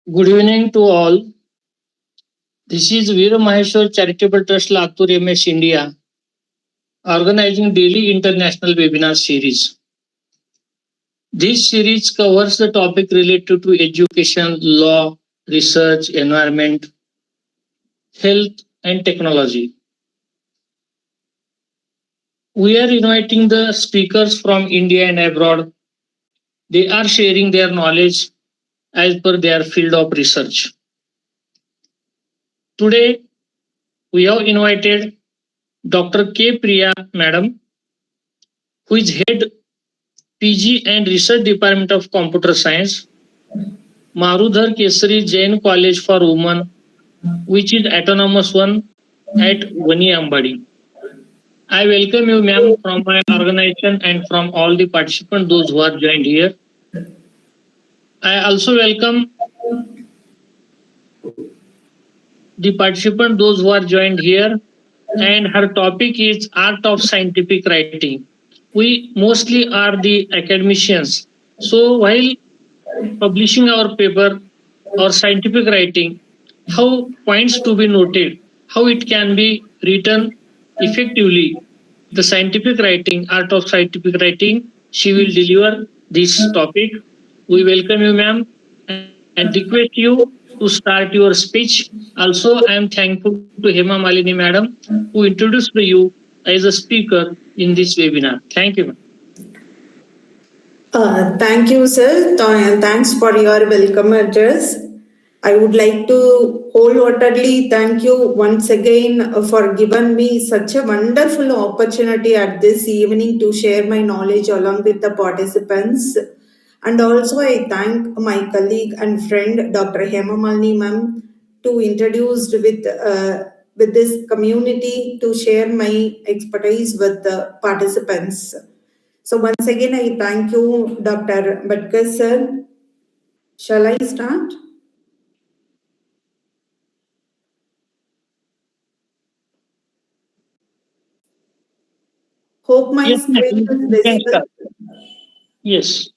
Good evening to all. This is Veer Maheshwar Charitable Trust Latur MS India organizing daily international webinar series. This series covers the topic related to education, law, research, environment, health, and technology. We are inviting the speakers from India and abroad. They are sharing their knowledge as per their field of research. Today, we have invited Dr. K. Priya, Madam, who is head PG and Research Department of Computer Science, Marudhar Kesari Jain College for Women, which is autonomous one at Vaniyambadi. I welcome you, ma'am, from my organization and from all the participants, those who are joined here. I also welcome the participant, those who are joined here, and her topic is Art of Scientific Writing. We mostly are the academicians. So while publishing our paper or scientific writing, how points to be noted, how it can be written effectively. The scientific writing, art of scientific writing, she will deliver this topic. We welcome you, ma'am, and request you to start your speech. Also, I am thankful to Hema Malini, madam, who introduced you as a speaker in this webinar. Thank you, ma'am. Thank you, sir. Thanks for your welcome address. I would like to wholeheartedly thank you once again for giving me such a wonderful opportunity at this evening to share my knowledge along with the participants. And also I thank my colleague and friend Dr. Hema Malini ma'am to introduce with this community to share my expertise with the participants. So once again, I thank you, Dr. BETKAR sir. Shall I start? Hope my screen is visible. Yes,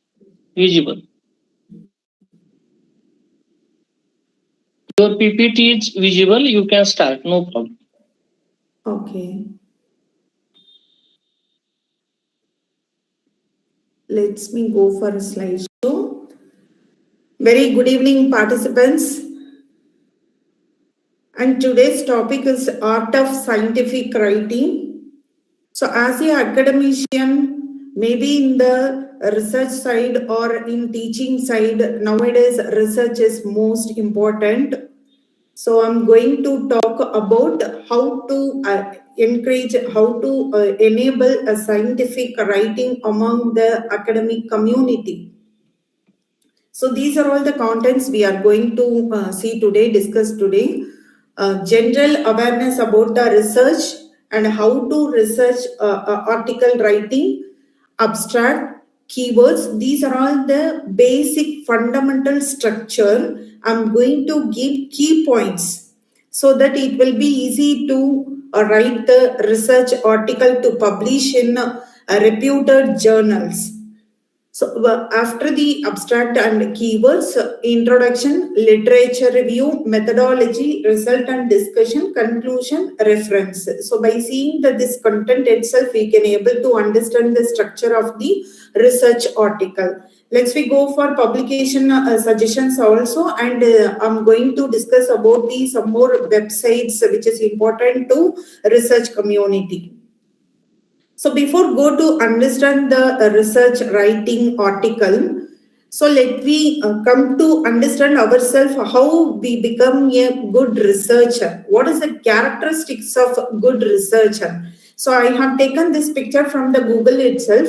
visible. Your PPT is visible, you can start, no problem. Okay. Let me go for a slideshow. Very good evening, participants. And today's topic is Art of Scientific Writing. So as an academician, maybe in the research side or in teaching side, nowadays research is most important. So I'm going to talk about how to encourage, how to enable a scientific writing among the academic community. So these are all the contents we are going to see today, discuss today. General awareness about the research and how to research article writing, abstract, keywords. These are all the basic fundamental structure. I'm going to give key points so that it will be easy to write the research article to publish in reputed journals. So after the abstract and keywords, introduction, literature review, methodology, result and discussion, conclusion, reference. So by seeing this content itself, we can able to understand the structure of the research article. Let's we go for publication suggestions also, and I'm going to discuss about some more websites which is important to research community. So before go to understand the research writing article, so let we come to understand ourselves how we become a good researcher. What is the characteristics of good researcher? So I have taken this picture from the Google itself.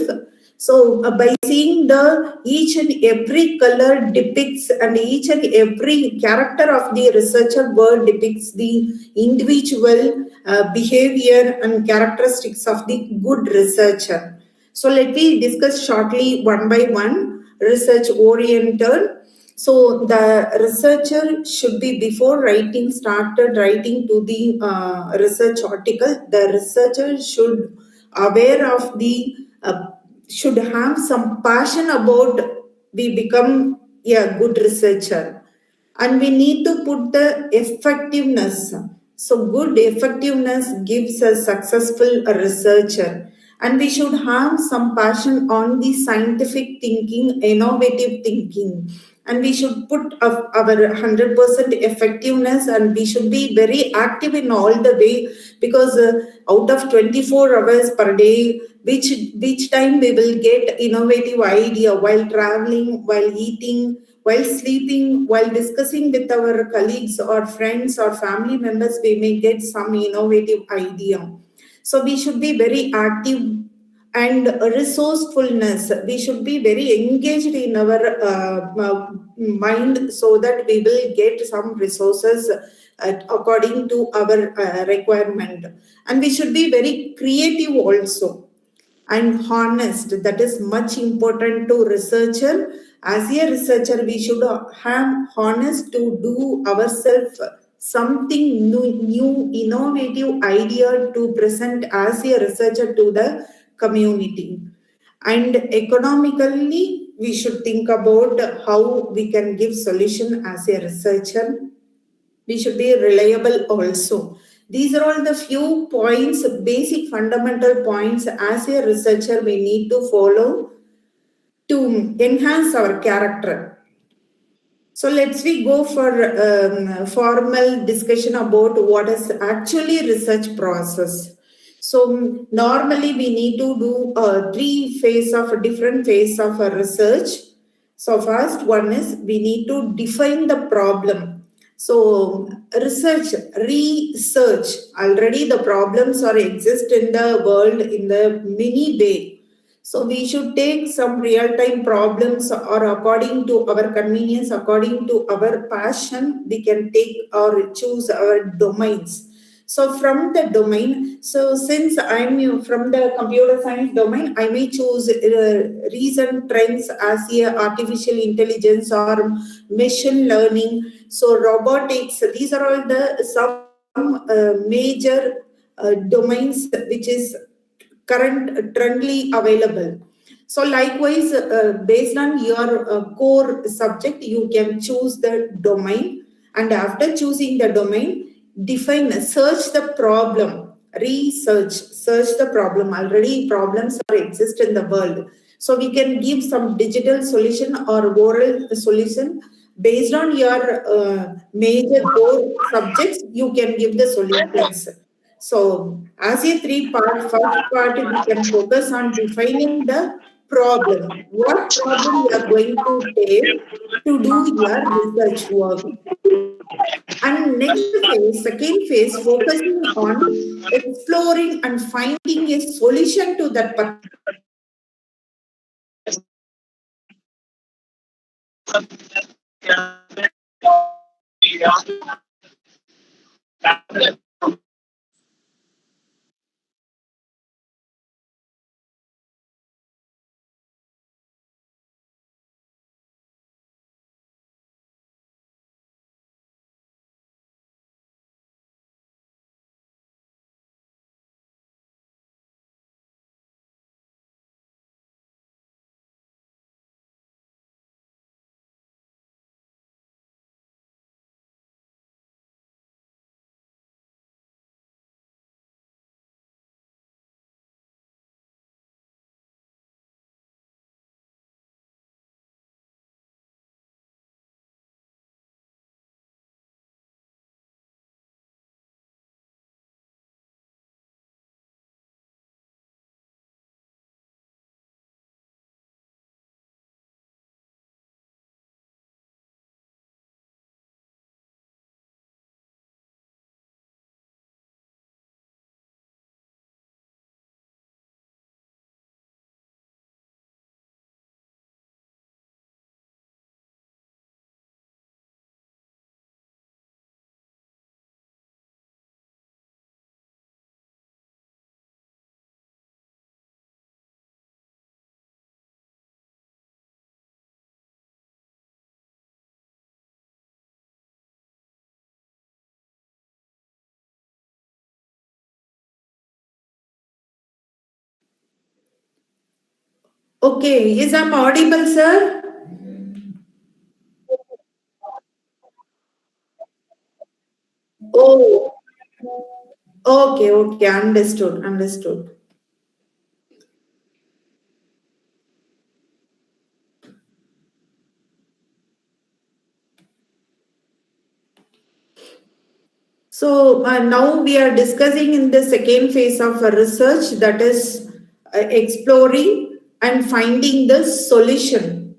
So by seeing the each and every color depicts and each and every character of the researcher word depicts the individual behavior and characteristics of the good researcher. So let me discuss shortly one by one. Research oriented. So the researcher should be before started writing to the research article. The researcher should aware of the should have some passion about we become a good researcher. and we need to put the effectiveness. So, good effectiveness gives a successful researcher, and we should have some passion on the scientific thinking, innovative thinking, and we should put our 100% effectiveness, and we should be very active in all the way, because out of 24 hours per day, which time we will get innovative idea while traveling, while eating, while sleeping, while discussing with our colleagues or friends or family members, we may get some innovative idea. So we should be very active, and resourcefulness. We should be very engaged in our mind, so that we will get some resources according to our requirement. And we should be very creative also, and honest. That is much important to researcher. As a researcher, we should have honest to do ourselves something new, innovative idea to present as a researcher to the community. And economically, we should think about how we can give solution as a researcher. We should be reliable also. These are all the few points, basic fundamental points as a researcher we need to follow to enhance our character. So let's we go for formal discussion about what is actually research process. So normally we need to do three phase of different phase of a research. So first one is we need to define the problem. So research already the problems are exist in the world in the many way. So we should take some real-time problems, or according to our convenience, according to our passion, we can take or choose our domains. So from the domain, so since I'm from the computer science domain, I may choose recent trends as a artificial intelligence or machine learning. So robotics, these are all the some major domains which is currently available. So likewise, based on your core subject, you can choose the domain, and after choosing the domain, define, search the problem, search the problem. Already problems are exist in the world. So we can give some digital solution or oral solution based on your major core subjects. You can give the solutions. So, as a three-part, first part we can focus on defining the problem. What problem you are going to take to do your research work. And next phase, second phase, focusing on exploring and finding a solution to that particular problem. So this Okay, is I'm audible, sir? Okay, okay, understood, understood. So now we are discussing in the second phase of research, that is exploring and finding the solution.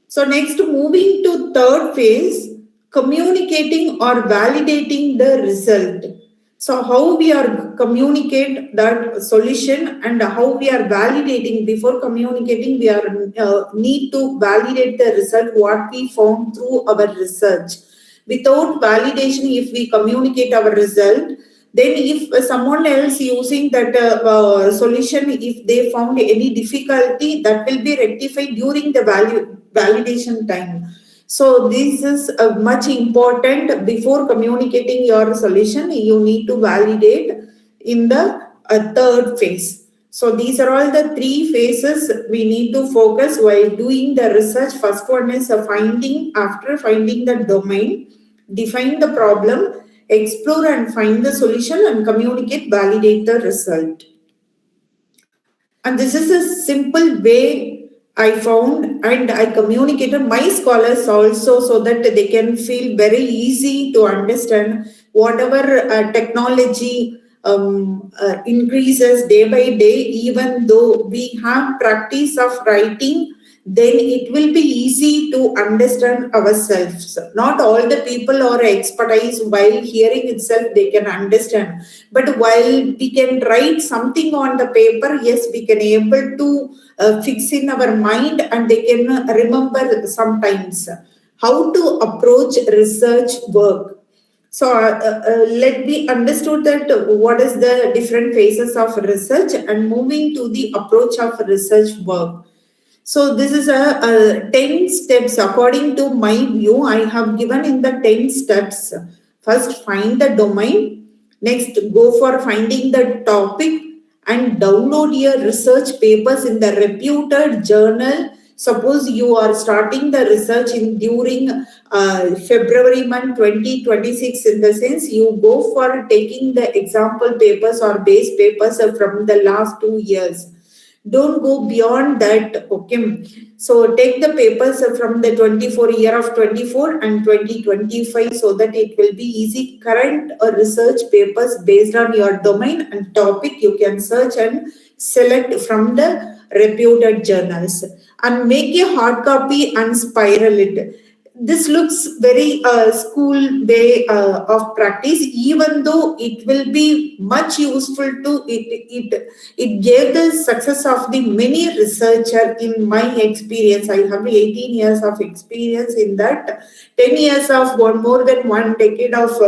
So next, moving to third phase, communicating or validating the result. So how we are communicate that solution and how we are validating. Before communicating, we are need to validate the result what we found through our research. Without validation, if we communicate our result, then if someone else using that solution, if they found any difficulty, that will be rectified during the validation time. So this is much important. Before communicating your solution, you need to validate in the third phase. So these are all the three phases we need to focus while doing the research. First one is finding. After finding the domain, define the problem, explore and find the solution, and communicate, validate the result. And this is a simple way I found, and I communicated my scholars also so that they can feel very easy to understand whatever technology increases day by day. Even though we have practice of writing, then it will be easy to understand ourselves. Not all the people are expertise while hearing itself they can understand, but while we can write something on the paper, yes, we can able to fix in our mind and they can remember sometimes how to approach research work. So let me understood that what is the different phases of research and moving to the approach of research work. So this is a 10 steps according to my view. I have given in the 10 steps. First, find the domain. Next, go for finding the topic and download your research papers in the reputed journal. Suppose you are starting the research in during February month 2026, in the sense you go for taking the example papers or base papers from the last 2 years. Don't go beyond that. Okay, so take the papers from the 24 year of 24 and 2025 so that it will be easy. Current research papers based on your domain and topic you can search and select from the reputed journals and make a hard copy and spiral it. This looks very school way of practice, even though it will be much useful to it gave the success of the many researcher. In my experience, I have 18 years of experience in that, 10 years of one, more than 1 decade of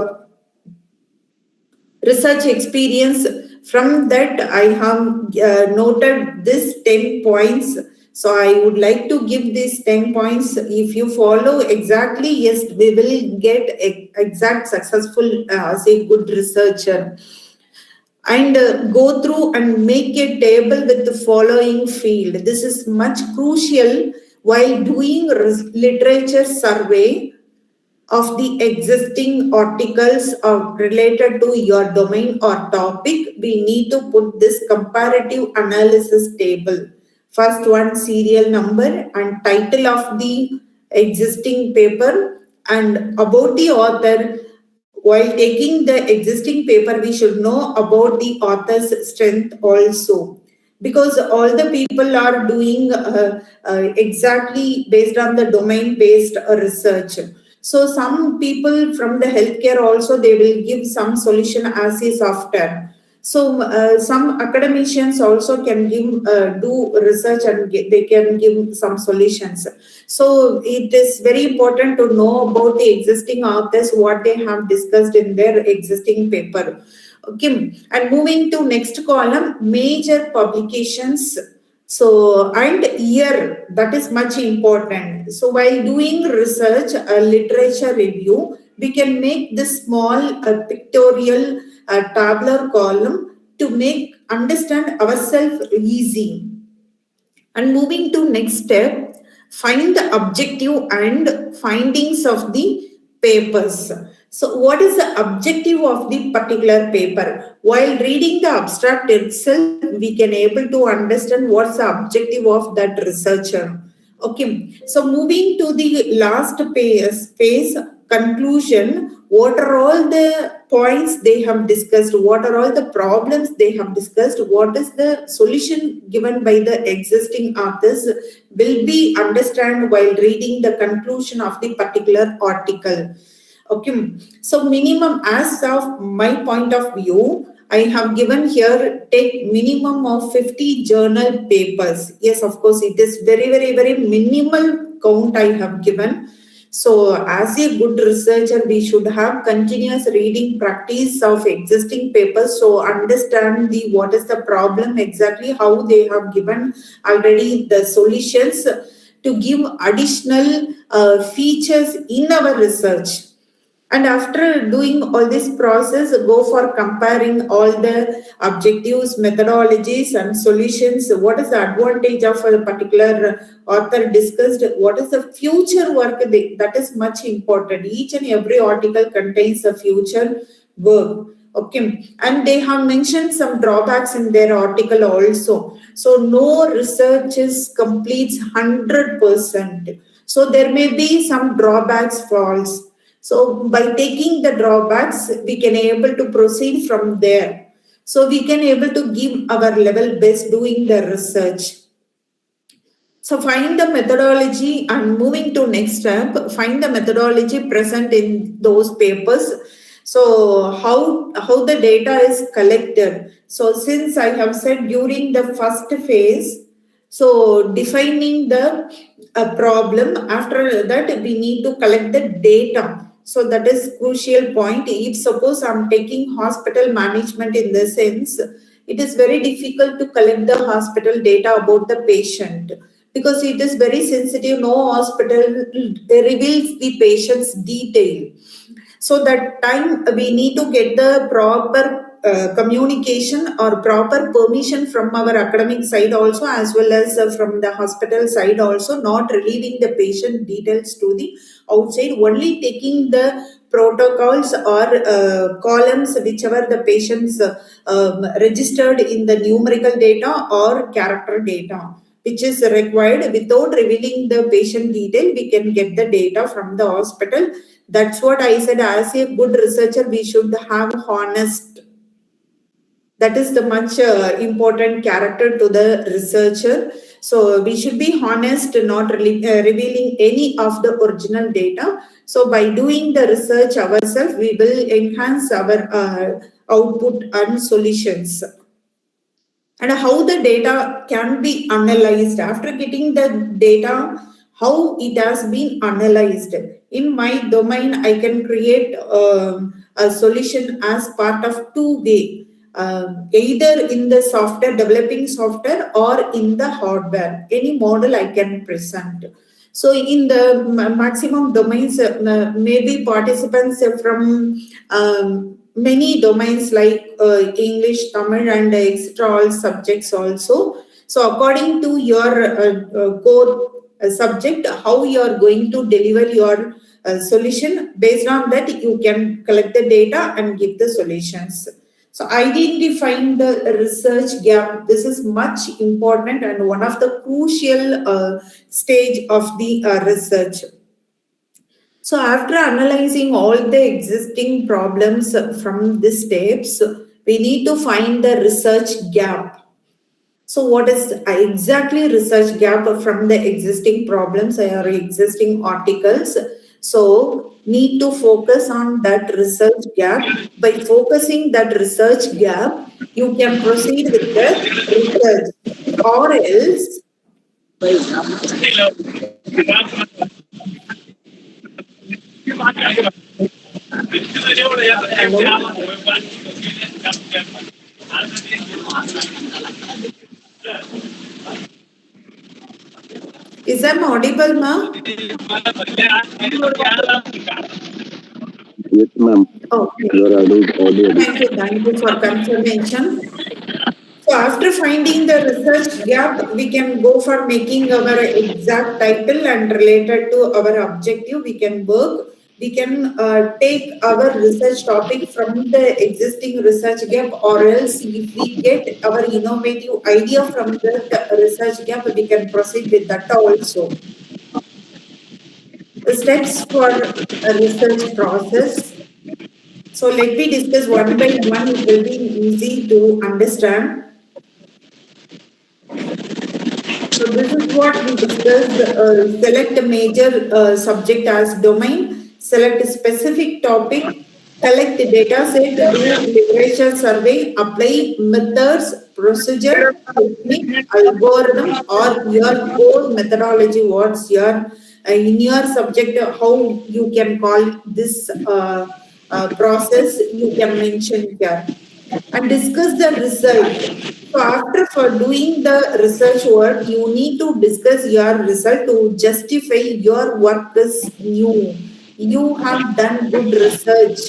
research experience. From that, I have noted this 10 points. So I would like to give these 10 points. If you follow exactly, yes, we will get exact successful as a good researcher. And go through and make a table with the following field. This is much crucial while doing literature survey of the existing articles related to your domain or topic. We need to put this comparative analysis table. First one, serial number and title of the existing paper, and about the author. While taking the existing paper, we should know about the author's strength also, because all the people are doing exactly based on the domain based research. So some people from the healthcare also, they will give some solution as a software. So some academicians also can give do research and they can give some solutions. So it is very important to know about the existing authors, what they have discussed in their existing paper. Okay, and moving to next column, major publications. So, and year, that is much important. So while doing research, literature review, we can make this small pictorial tabular column to make understand ourselves easy. And moving to next step, find the objective and findings of the papers. So, what is the objective of the particular paper? While reading the abstract itself, we can able to understand what's the objective of that researcher. Okay, so moving to the last phase conclusion, what are all the points they have discussed? What are all the problems they have discussed? What is the solution given by the existing authors will be understand while reading the conclusion of the particular article. Okay, so minimum as of my point of view, I have given here take minimum of 50 journal papers. Yes, of course, it is very minimal count I have given. So as a good researcher, we should have continuous reading practice of existing papers. So understand the what is the problem exactly, how they have given already the solutions to give additional features in our research. And after doing all this process, go for comparing all the objectives, methodologies, and solutions. What is the advantage of a particular author discussed? What is the future work? That is much important. Each and every article contains a future work. Okay, and they have mentioned some drawbacks in their article also. So no research is completes 100%. So there may be some drawbacks, faults. So by taking the drawbacks, we can able to proceed from there. So we can able to give our level best doing the research. So find the methodology and moving to next step, find the methodology present in those papers. So how the data is collected. So since I have said during the first phase, so defining the problem, after that we need to collect the data. So that is crucial point. If suppose I'm taking hospital management in the sense, it is very difficult to collect the hospital data about the patient because it is very sensitive. No hospital reveals the patient's detail. So that time we need to get the proper communication or proper permission from our academic side also, as well as from the hospital side also, not relieving the patient details to the outside, only taking the protocols or columns whichever the patients registered in the numerical data or character data which is required. Without revealing the patient detail, we can get the data from the hospital. That's what I said. As a good researcher, we should have honest. That is the much important character to the researcher. So we should be honest, not revealing any of the original data. So by doing the research ourselves, we will enhance our output and solutions. And how the data can be analyzed. After getting the data, how it has been analyzed. In my domain, I can create a solution as part of two way. Either in the software, developing software, or in the hardware. Any model I can present. So in the maximum domains, maybe participants from many domains like English, Tamil, and etc. all subjects also. So according to your core subject, how you are going to deliver your solution, based on that you can collect the data and give the solutions. So identifying the research gap, this is much important and one of the crucial stage of the research. So after analyzing all the existing problems from these steps, we need to find the research gap. So what is exactly research gap from the existing problems or existing articles? So need to focus on that research gap. By focusing that research gap, you can proceed with the research, or else is that audible, ma? Yes, ma'am. Okay. You are audible. Thank you for confirmation. So after finding the research gap, we can go for making our exact title and related to our objective. We can work we can take our research topic from the existing research gap, or else if we get our innovative idea from that research gap, we can proceed with that also. The steps for a research process. So let me discuss one by one. It will be easy to understand. So this is what we discussed. Select a major subject as domain. Select a specific topic. Collect the data set. Do literature survey. Apply methods, procedure, technique, algorithm, or your core methodology. What's your in your subject? How you can call this process? You can mention here and discuss the result. So after for doing the research work, you need to discuss your result to justify your work is new. You have done good research.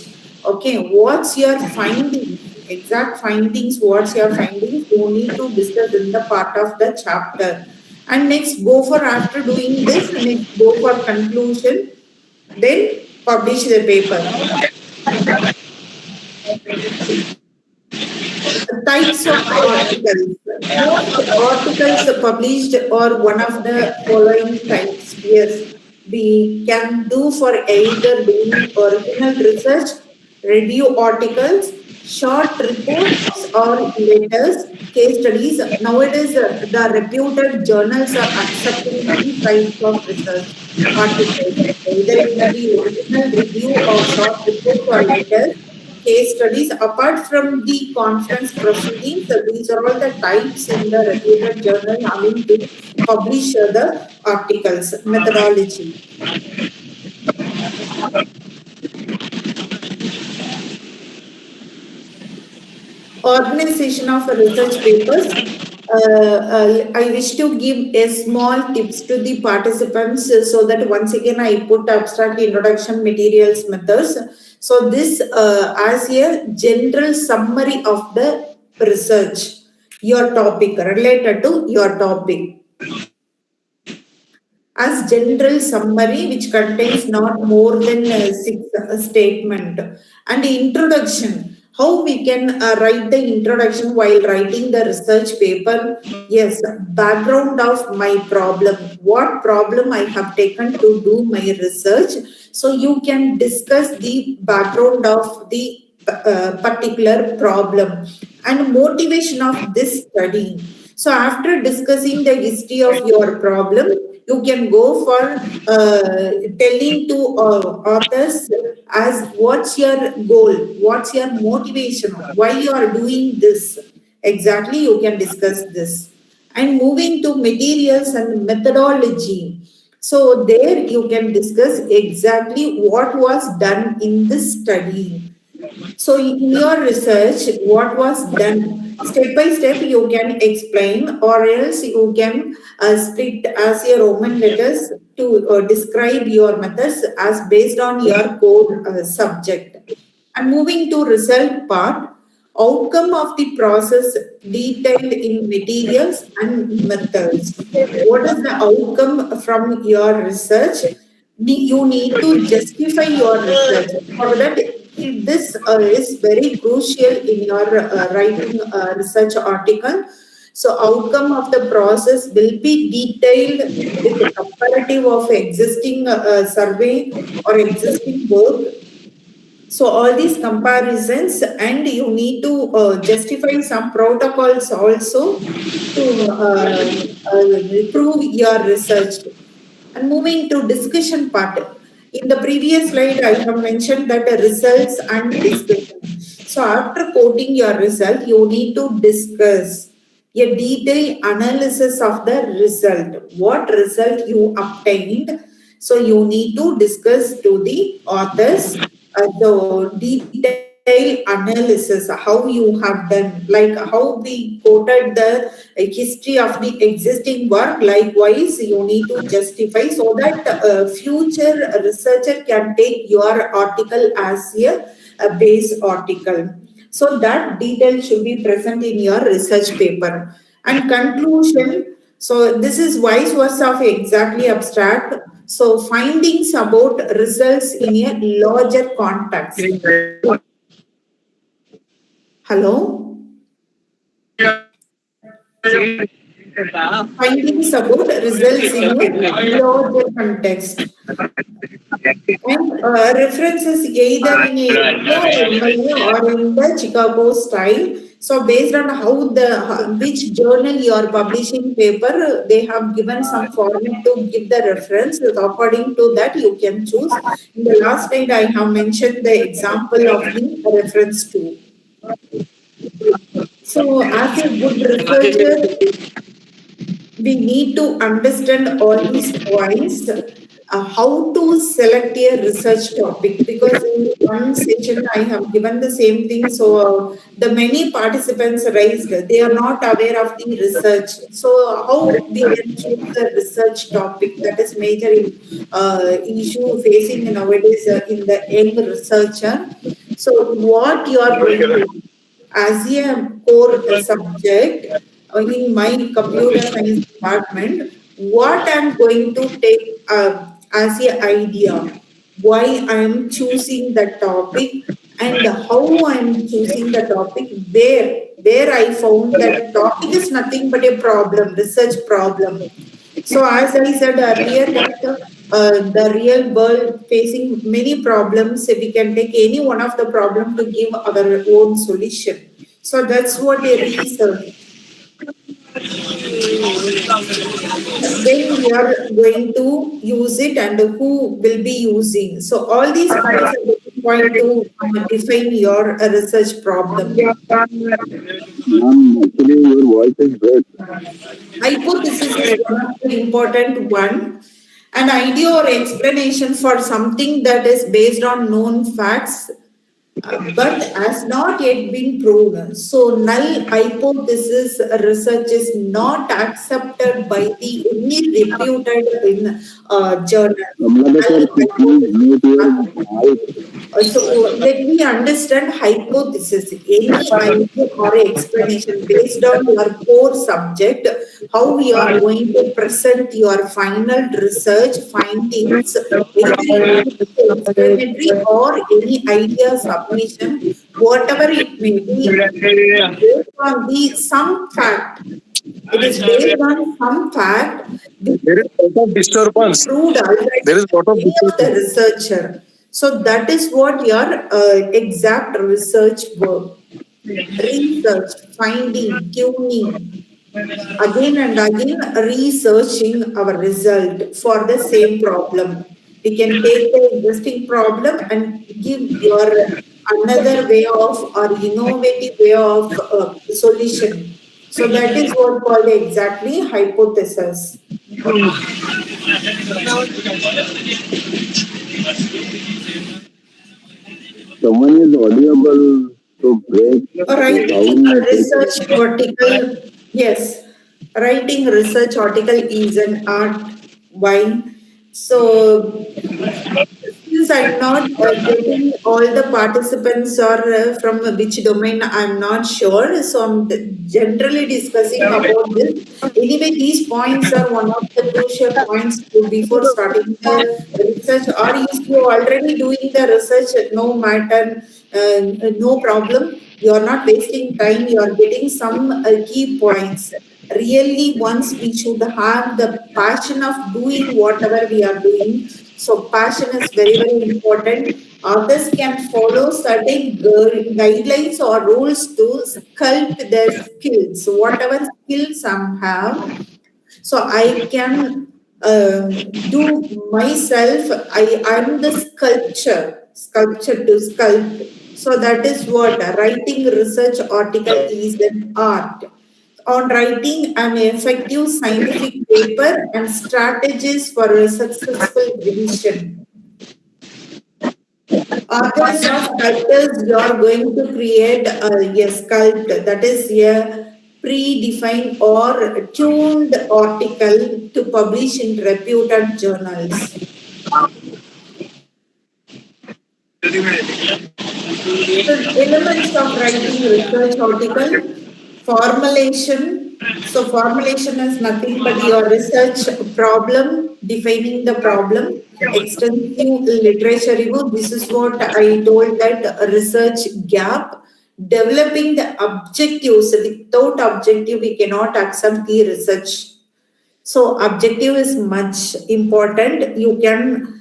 Okay, what's your findings? Exact findings, what's your findings? You need to discuss in the part of the chapter. And next, go for after doing this, next go for conclusion, then publish the paper. Types of articles. Most articles published are one of the following types. Yes, we can do for either doing original research, review articles, short reports or letters, case studies. Nowadays, the reputed journals are accepting these types of research articles. Either it may be original review or short reports or letters, case studies. Apart from the conference proceedings, these are all the types in the reputed journal having to publish the articles. Methodology. Organization of research papers. I wish to give a small tips to the participants so that once again I put abstract introduction materials methods. So this as a general summary of the research, your topic related to your topic as general summary which contains not more than six statement and introduction, how we can write the introduction while writing the research paper. Yes, background of my problem, what problem I have taken to do my research. So you can discuss the background of the particular problem and motivation of this study. So after discussing the history of your problem, you can go for telling to authors as what's your goal, what's your motivation, why you are doing this. Exactly, you can discuss this. And moving to materials and methodology. So there you can discuss exactly what was done in this study. So in your research, what was done? Step by step, you can explain, or else you can split as your Roman letters to describe your methods as based on your core subject. And moving to result part, outcome of the process detailed in materials and methods. What is the outcome from your research? You need to justify your research. For that, this is very crucial in your writing research article. So outcome of the process will be detailed with a comparative of existing survey or existing work. So all these comparisons, and you need to justify some protocols also to prove your research. And moving to discussion part. In the previous slide, I have mentioned that the results and discussion. So after quoting your result, you need to discuss a detailed analysis of the result. What result you obtained. So you need to discuss to the authors the detailed analysis, how you have done, like how we quoted the history of the existing work. Likewise, you need to justify so that future researcher can take your article as a base article. So that detail should be present in your research paper. And conclusion. So this is vice versa of exactly abstract. So findings about results in a larger context. Hello? Findings about results in a larger context. And references either in a or in the Chicago style. So based on which journal you are publishing paper, they have given some format to give the reference. So according to that, you can choose. In the last slide, I have mentioned the example of the reference to. So as a good researcher, we need to understand all these points, how to select a research topic, because in one session I have given the same thing. So the many participants raised, they are not aware of the research. So how we can choose the research topic, that is major issue facing nowadays in the young researcher. So what you are going to as a core subject in my computer science department, what I'm going to take as a idea, why I'm choosing the topic, and how I'm choosing the topic, where I found that topic is nothing but a problem, research problem. So as I said earlier, that the real world facing many problems, we can take any one of the problem to give our own solution. So that's what a research. When we are going to use it and who will be using. So all these points are going to define your research problem. Actually, your voice is good. Hypothesis is one of the important one. An idea or explanation for something that is based on known facts but has not yet been proven. So, null hypothesis research is not accepted by the any reputed in journal. So let me understand hypothesis. Any idea or explanation based on your core subject, how you are going to present your final research findings, either explanatory or any idea submission, whatever it may be, based on the some fact. It is based on some fact. There is a lot of disturbance. Proved already There is a lot of the researcher. So that is what your exact research work. Research, finding, tuning, again and again researching our result for the same problem. We can take the existing problem and give your another way of or innovative way of solution. So that is what called exactly hypothesis. Someone is audible to break. Writing a research article, yes, writing research article is an art. Why? So, since I'm not getting all the participants or from which domain, I'm not sure. So, I'm generally discussing about this. Anyway, these points are one of the crucial points before starting the research. Or if you're already doing the research, no matter, no problem. You're not wasting time. You're getting some key points. Really, once we should have the passion of doing whatever we are doing. So, passion is very, very important. Others can follow certain guidelines or rules to sculpt their skills. So whatever skills I have, so I can do myself. I'm the sculpture to sculpt. So that is what writing research article is an art. On writing an effective scientific paper and strategies for a successful revision. Others are sculptors, you are going to create a sculpt, that is a predefined or tuned article to publish in reputed journals. So elements of writing research article, formulation. So formulation is nothing but your research problem, defining the problem, extensive literature review. This is what I told, that research gap, developing the objectives. Without objective, we cannot accept the research. So objective is much important. You can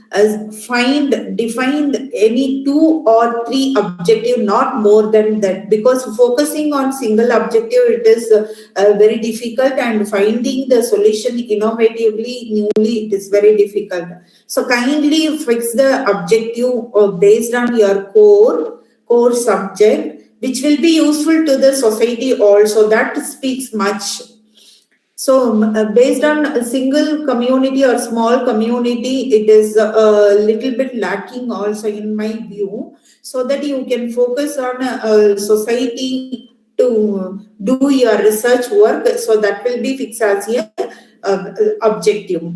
define any 2 or 3 objective, not more than that, because focusing on single objective, it is very difficult, and finding the solution innovatively, newly, it is very difficult. So kindly fix the objective based on your core subject, which will be useful to the society also. That speaks much. So, based on a single community or small community, it is a little bit lacking also in my view, so that you can focus on a society to do your research work. So that will be fixed as a objective.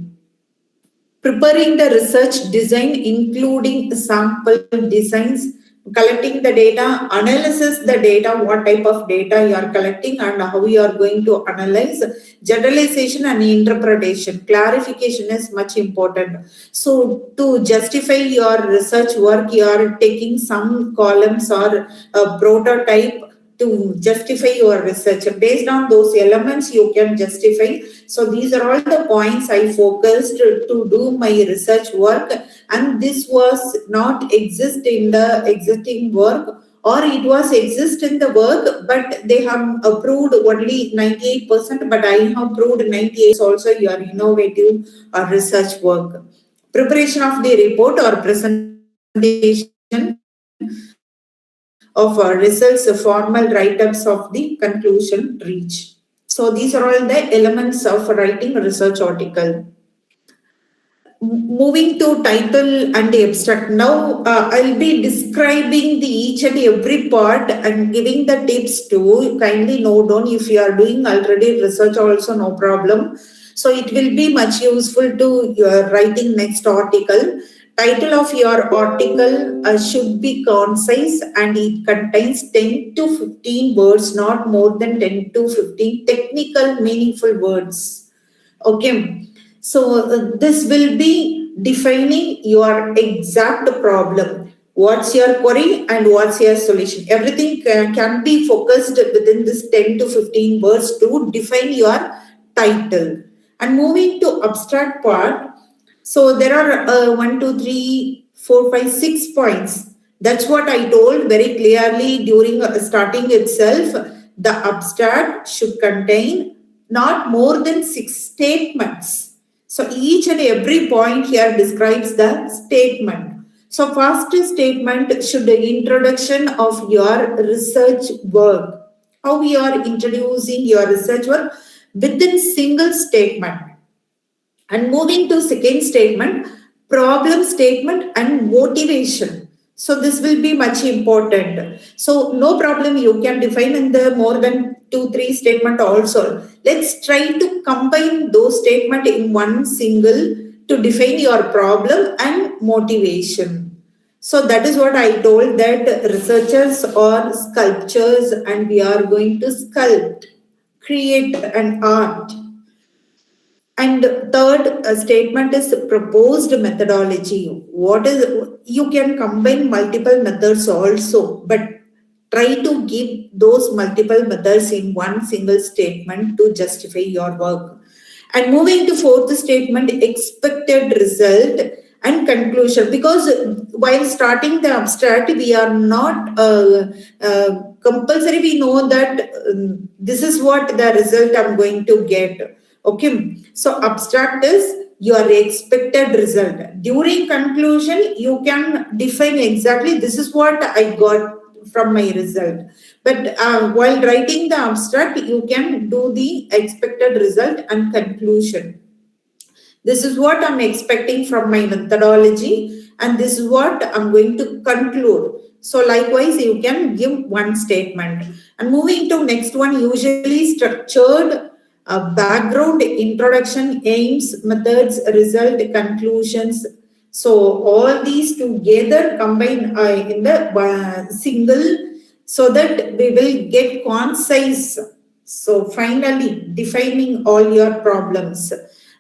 Preparing the research design, including sample designs, collecting the data, analysis the data, what type of data you are collecting and how you are going to analyze, generalization and interpretation, clarification is much important. So to justify your research work, you are taking some columns or a prototype to justify your research. Based on those elements, you can justify. So these are all the points I focused to do my research work, and this was not exist in the existing work, or it was exist in the work, but they have approved only 98%, but I have approved 98% also your innovative research work. Preparation of the report or presentation of results, formal write-ups of the conclusion reach. So these are all the elements of writing a research article. Moving to title and abstract. Now I'll be describing the each and every part and giving the tips to kindly note down. If you are doing already research also, no problem. So it will be much useful to your writing next article. Title of your article should be concise, and it contains 10 to 15 words, not more than 10 to 15 technical, meaningful words. Okay. So this will be defining your exact problem. What's your query and what's your solution? Everything can be focused within this 10 to 15 words to define your title. And moving to abstract part, so there are 1, 2, 3, 4, 5, 6 points. That's what I told very clearly during starting itself. The abstract should contain not more than 6 statements. So each and every point here describes the statement. So first statement should be introduction of your research work. How you are introducing your research work within single statement. And moving to second statement, problem statement and motivation. So this will be much important. So no problem, you can define in the more than 2, 3 statement also. Let's try to combine those statements in one single to define your problem and motivation. So that is what I told, that researchers are sculptors and we are going to sculpt, create an art. And third statement is proposed methodology. What is, you can combine multiple methods also, but try to give those multiple methods in one single statement to justify your work. And moving to fourth statement, expected result and conclusion. Because while starting the abstract, we are not compulsory. We know that this is what the result I'm going to get. Okay, so abstract is your expected result. During conclusion, you can define exactly this is what I got from my result. But while writing the abstract, you can do the expected result and conclusion. This is what I'm expecting from my methodology, and this is what I'm going to conclude. So likewise, you can give one statement. And moving to next one, usually structured background, introduction, aims, methods, result, conclusions. So all these together combine in the single, so that we will get concise. So finally defining all your problems.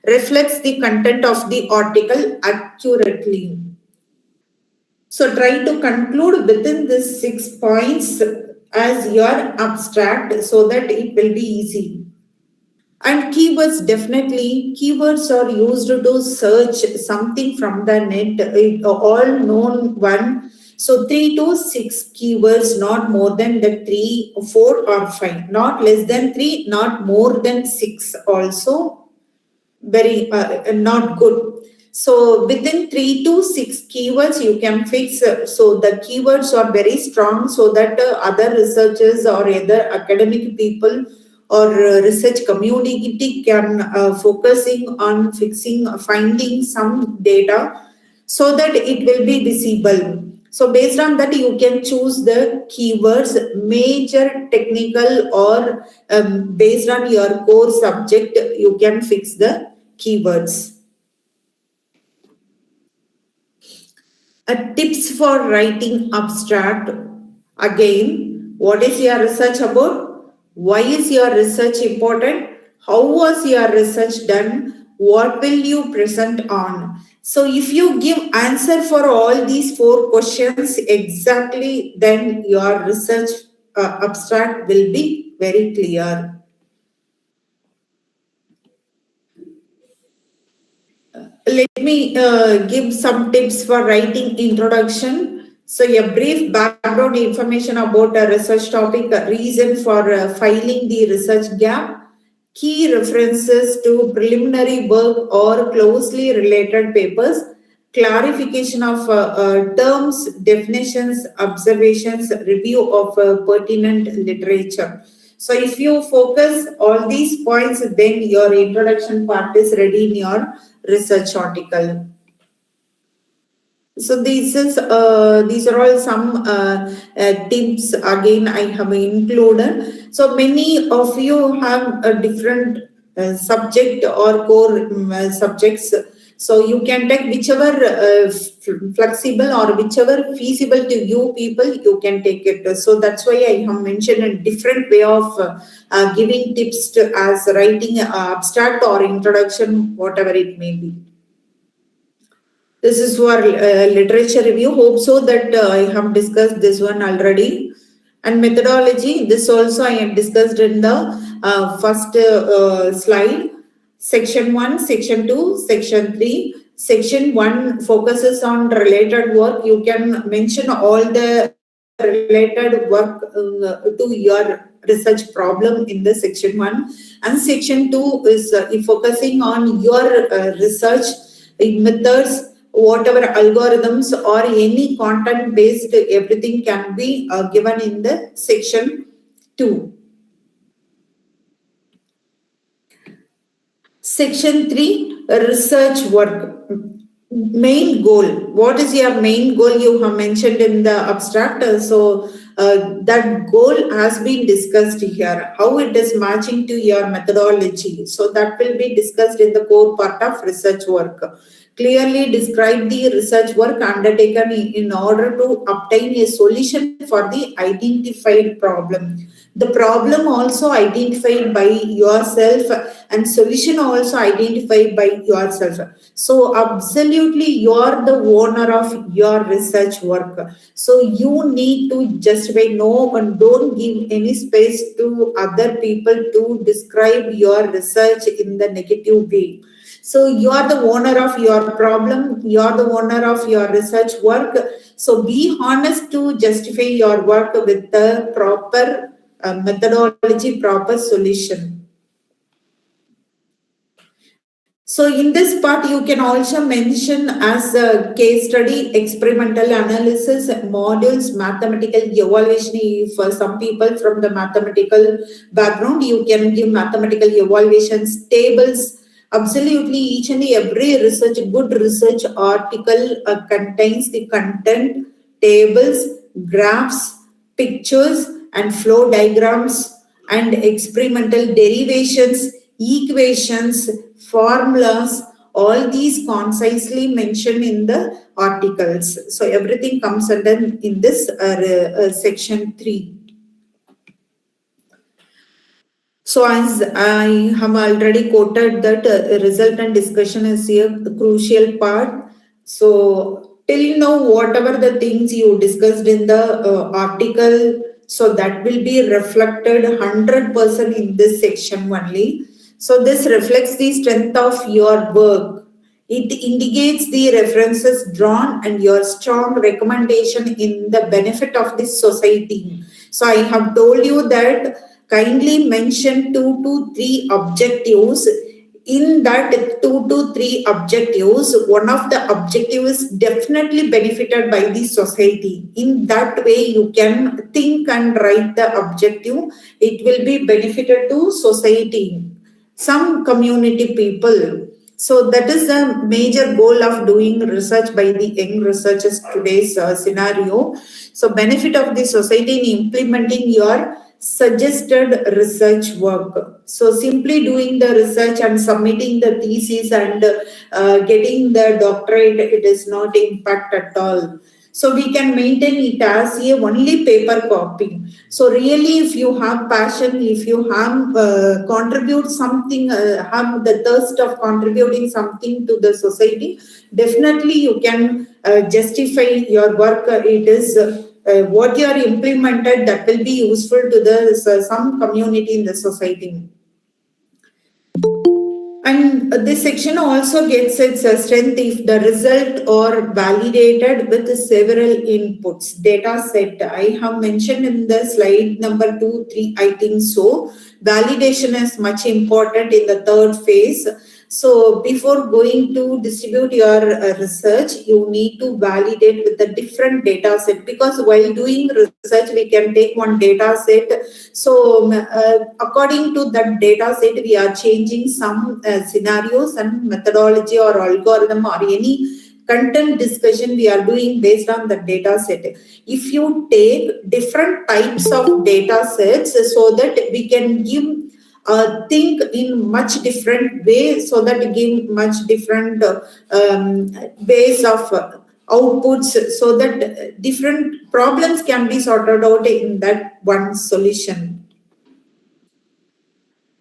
reflects the content of the article accurately. So try to conclude within these 6 points as your abstract so that it will be easy. And keywords, definitely, keywords are used to search something from the net, all known one. So 3 to 6 keywords, not more than the 3, 4 or 5, not less than 3, not more than 6 also very not good. So within 3 to 6 keywords you can fix. So the keywords are very strong so that other researchers or other academic people or research community can focusing on fixing finding some data so that it will be visible. So based on that, you can choose the keywords, major, technical, or based on your core subject, you can fix the keywords. Tips for writing abstract. Again, what is your research about? Why is your research important? How was your research done? What will you present on? So if you give answer for all these 4 questions exactly, then your research abstract will be very clear. Let me give some tips for writing introduction. So a brief background information about a research topic, a reason for filing the research gap, key references to preliminary work or closely related papers, clarification of terms, definitions, observations, review of pertinent literature. So if you focus all these points, then your introduction part is ready in your research article. So these are all some tips again I have included. So many of you have a different subject or core subjects. So you can take whichever flexible or whichever feasible to you people, you can take it. So that's why I have mentioned a different way of giving tips to, as writing abstract or introduction, whatever it may be. This is for literature review. Hope so that I have discussed this one already. And methodology, this also I have discussed in the first slide. Section 1, Section 2, Section 3. Section 1 focuses on related work. You can mention all the related work to your research problem in the Section 1. And Section 2 is focusing on your research methods, whatever algorithms or any content based, everything can be given in the Section 2. Section 3, research work. Main goal. What is your main goal? You have mentioned in the abstract. So that goal has been discussed here. How it is matching to your methodology. So that will be discussed in the core part of research work. Clearly describe the research work undertaken in order to obtain a solution for the identified problem. The problem also identified by yourself and solution also identified by yourself. So absolutely you are the owner of your research work. So you need to justify, no, and don't give any space to other people to describe your research in the negative way. So you are the owner of your problem, you are the owner of your research work. So be honest to justify your work with the proper methodology, proper solution. So in this part, you can also mention as a case study, experimental analysis, modules, mathematical evaluation. For some people from the mathematical background, you can give mathematical evaluations, tables. Absolutely, each and every research, good research article contains the content, tables, graphs, pictures, and flow diagrams, and experimental derivations, equations, formulas, all these concisely mentioned in the articles. So everything comes under in this section 3. So as I have already quoted that result and discussion is a crucial part. So till now, whatever the things you discussed in the article, so that will be reflected 100% in this section only. So this reflects the strength of your work. It indicates the references drawn and your strong recommendation in the benefit of this society. So I have told you that kindly mention 2 to 3 objectives. In that 2 to 3 objectives, one of the objectives definitely benefited by the society. In that way, you can think and write the objective. It will be benefited to society, some community people. So that is the major goal of doing research by the young researchers today's scenario. So benefit of the society in implementing your suggested research work. So simply doing the research and submitting the thesis and getting the doctorate, it is not impact at all. So we can maintain it as a only paper copy. So really, if you have passion, if you have contribute something, have the thirst of contributing something to the society, definitely you can justify your work. It is what you are implemented that will be useful to the some community in the society. And this section also gets its strength if the result are validated with several inputs. Data set, I have mentioned in the slide number 2, 3, I think so. Validation is much important in the third phase. So before going to distribute your research, you need to validate with a different data set, because while doing research, we can take one data set. So according to that data set, we are changing some scenarios and methodology or algorithm or any content discussion we are doing based on the data set. If you take different types of data sets so that we can give think in much different way, so that give much different ways of outputs, so that different problems can be sorted out in that one solution.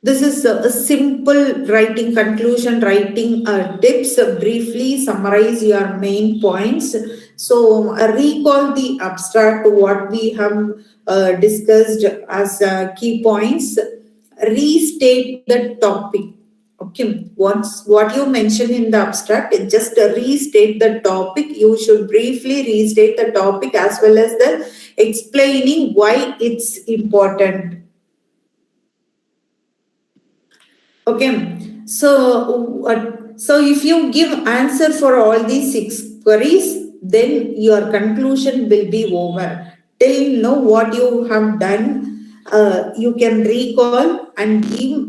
This is a simple writing, conclusion writing tips. Briefly summarize your main points. So recall the abstract, what we have discussed as key points. Restate the topic. Okay, what you mentioned in the abstract, just restate the topic. You should briefly restate the topic as well as the explaining why it's important. Okay, so if you give answer for all these 6 queries, then your conclusion will be over. Till now, what you have done, you can recall and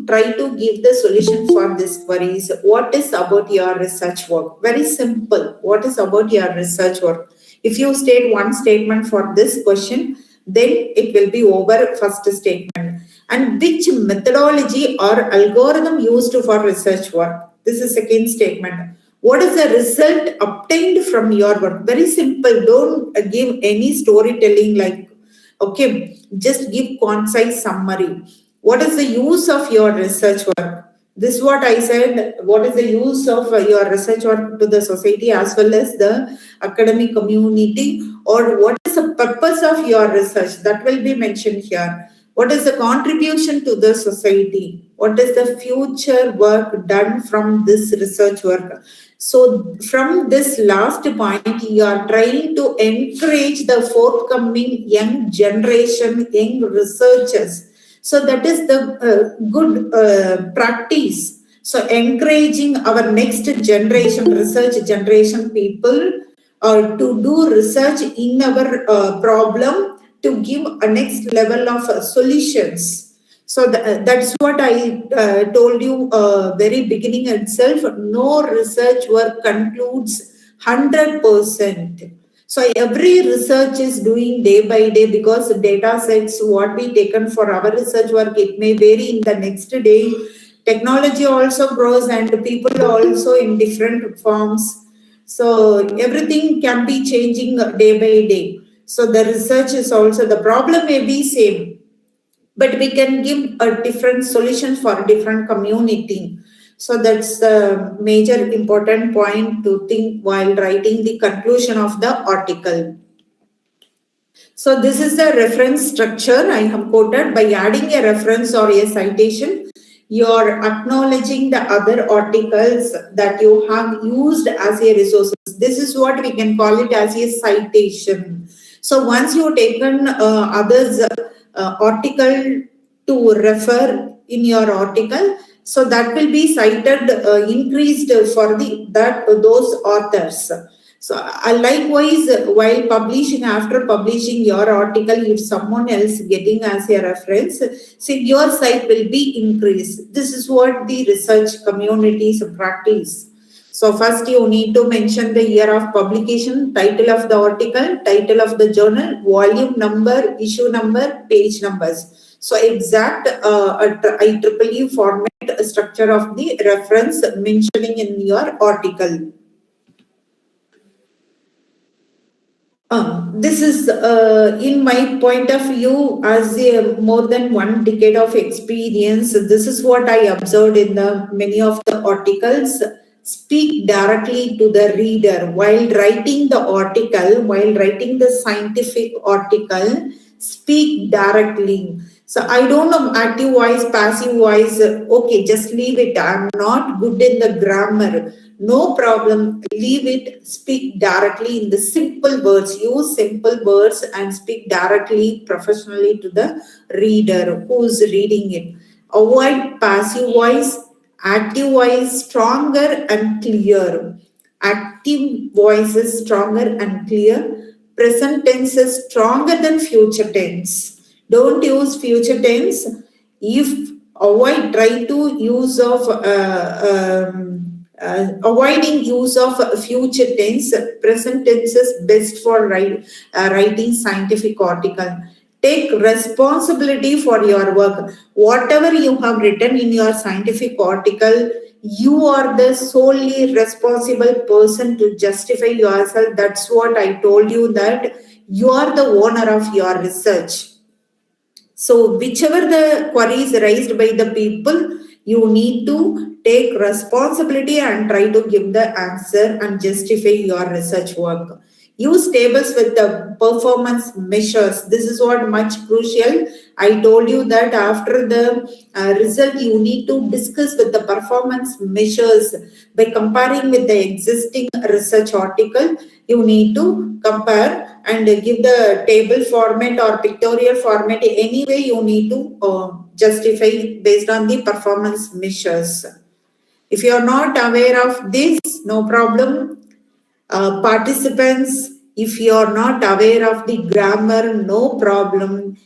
try to give the solution for these queries. What is about your research work? Very simple. What is about your research work? If you state one statement for this question, then it will be over first statement. And which methodology or algorithm used for research work? This is second statement. What is the result obtained from your work? Very simple. Don't give any storytelling like, okay, just give concise summary. What is the use of your research work? This is what I said. What is the use of your research work to the society as well as the academic community? Or what is the purpose of your research? That will be mentioned here. What is the contribution to the society? What is the future work done from this research work? So from this last point, you are trying to encourage the forthcoming young generation, young researchers. So that is the good practice. So encouraging our next generation, research generation people to do research in our problem, to give a next level of solutions. So that's what I told you very beginning itself. No research work concludes 100%. So every research is doing day by day, because data sets what we taken for our research work, it may vary in the next day. Technology also grows and people also in different forms. So everything can be changing day by day. So the research is also, the problem may be same. but we can give a different solution for different community. So that's the major important point to think while writing the conclusion of the article. So this is the reference structure I have quoted. By adding a reference or a citation, you are acknowledging the other articles that you have used as a resource. This is what we can call it as a citation. So once you've taken others article to refer in your article, so that will be cited increased for those authors. So likewise, while publishing, after publishing your article, if someone else getting as a reference, so your site will be increased. This is what the research communities practice. So first you need to mention the year of publication, title of the article, title of the journal, volume number, issue number, page numbers. So exact IEEE format structure of the reference mentioning in your article. This is, in my point of view, as a more than 1 decade of experience, this is what I observed in the many of the articles. Speak directly to the reader while writing the article, while writing the scientific article. Speak directly. So I don't know active voice, passive voice. Okay, just leave it. I'm not good in the grammar. No problem. Leave it. Speak directly in the simple words. Use simple words and speak directly, professionally to the reader who's reading it. Avoid passive voice. Active voice stronger and clear. Active voice is stronger and clear. Present tense is stronger than future tense. Don't use future tense. If try to use of avoiding use of future tense. Present tense is best for writing scientific article. Take responsibility for your work. Whatever you have written in your scientific article, you are the solely responsible person to justify yourself. That's what I told you, that you are the owner of your research. So whichever the queries raised by the people, you need to take responsibility and try to give the answer and justify your research work. Use tables with the performance measures. This is what much crucial. I told you that after the result, you need to discuss with the performance measures. By comparing with the existing research article, you need to compare and give the table format or pictorial format. Anyway, you need to justify based on the performance measures. If you are not aware of this, no problem. Participants, if you are not aware of the grammar, no problem.